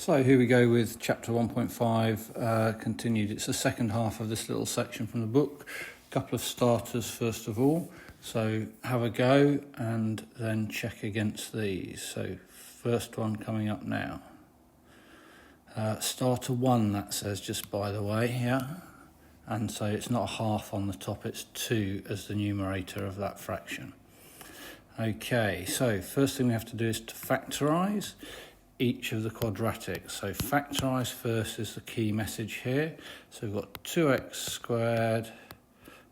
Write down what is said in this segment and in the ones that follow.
So here we go with chapter 1.5 continued. It's the second half of this little section from the book. A couple of starters first of all. So have a go and then check against these. So first one coming up now. Starter 1, that says, just by the way, yeah. And so it's not a half on the top, it's 2 as the numerator of that fraction. Okay, so first thing we have to do is to factorise each of the quadratics. So factorise first is the key message here. So we've got 2x squared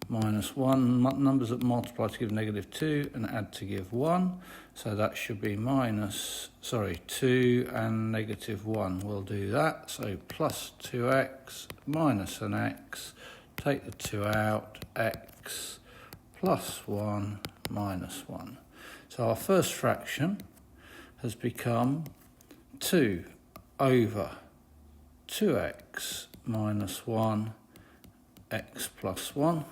minus 1, numbers that multiply to give negative 2 and add to give 1. So that should be 2 and negative 1. We'll do that. So plus 2x minus an x, take the 2 out, x plus 1 minus 1. So our first fraction has become 2 over 2x minus 1 x plus 1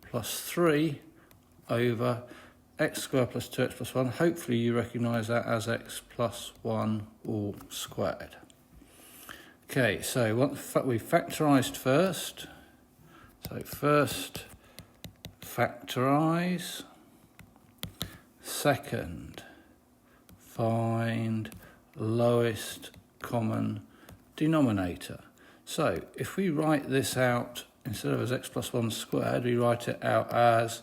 plus 3 over x squared plus 2x plus 1. Hopefully you recognise that as x plus 1 all squared. Okay, so we factorised first. So first factorise. Second, find lowest common denominator. So if we write this out, instead of as x plus 1 squared, we write it out as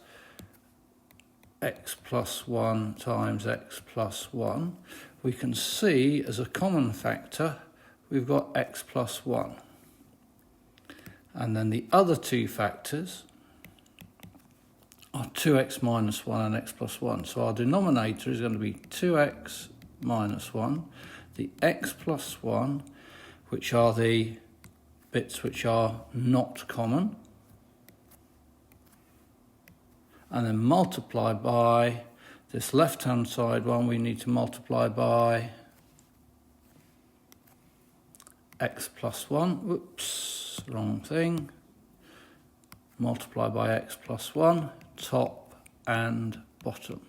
x plus 1 times x plus 1. We can see as a common factor, we've got x plus 1. And then the other two factors are 2x minus 1 and x plus 1. So our denominator is going to be 2x minus 1, the x plus 1, which are the bits which are not common, and then multiply by this left-hand side one. We need to multiply by x plus 1. Whoops, wrong thing. Multiply by x plus 1, top and bottom.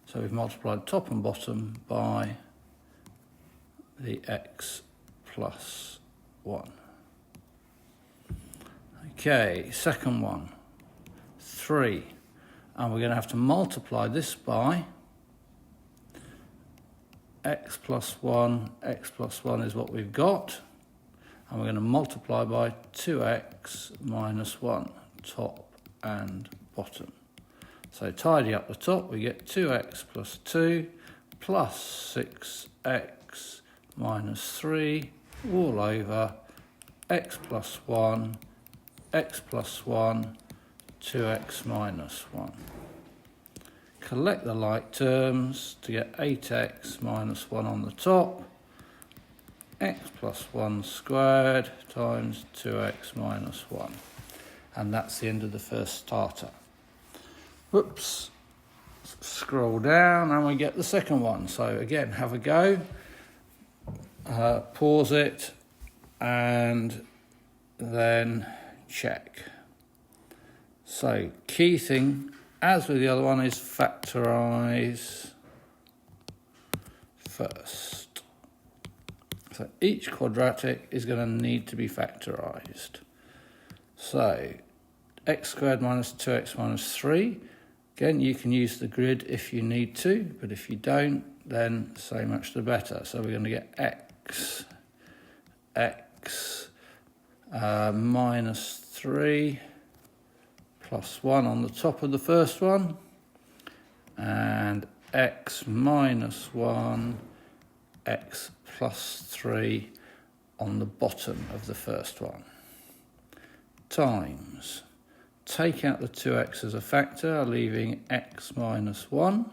So we've multiplied top and bottom by the x plus 1. Okay, second one, 3. And we're going to have to multiply this by x plus 1. X plus 1 is what we've got. And we're going to multiply by 2x minus 1, top and bottom. So tidy up the top, we get 2x plus 2 plus 6x minus 3 all over x plus 1, x plus 1, 2x minus 1. Collect the like terms to get 8x minus 1 on the top, x plus 1 squared times 2x minus 1. And that's the end of the first starter. Whoops, scroll down and we get the second one. So again, have a go, pause it and then check. So key thing, as with the other one, is factorise first. So each quadratic is going to need to be factorised. So x squared minus 2x minus 3. Again, you can use the grid if you need to, but if you don't, then so much the better. So we're going to get x minus 3 plus 1 on the top of the first one, and x minus 1, x plus 3 on the bottom of the first one, times. Take out the 2x as a factor, leaving x minus 1,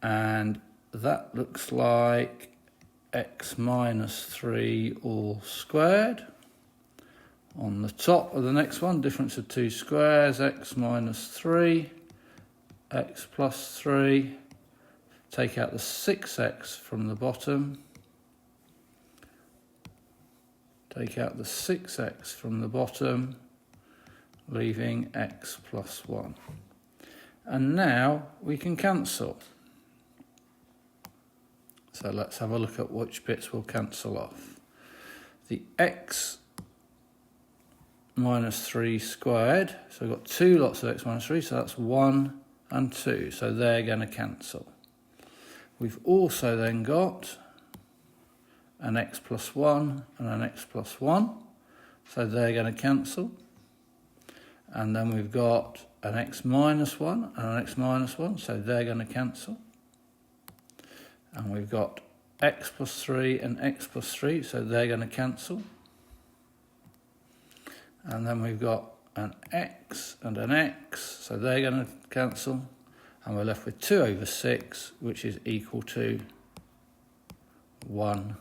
and that looks like x minus 3 all squared. On the top of the next one, difference of 2 squares, x minus 3, x plus 3. Take out the 6x from the bottom. Take out the 6x from the bottom, leaving x plus 1. And now we can cancel. So let's have a look at which bits will cancel off. The x minus 3 squared, so we've got two lots of x minus 3, so that's 1 and 2, so they're going to cancel. We've also then got an x plus 1 and an x plus 1, so they're going to cancel. And then we've got an x minus 1 and an x minus 1, so they're going to cancel. And we've got x plus 3 and x plus 3, so they're going to cancel. And then we've got an x and an x, so they're going to cancel. And we're left with 2 over 6, which is equal to 1/3.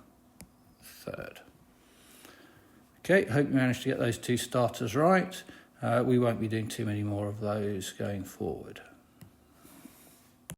Okay, hope you managed to get those two starters right. We won't be doing too many more of those going forward.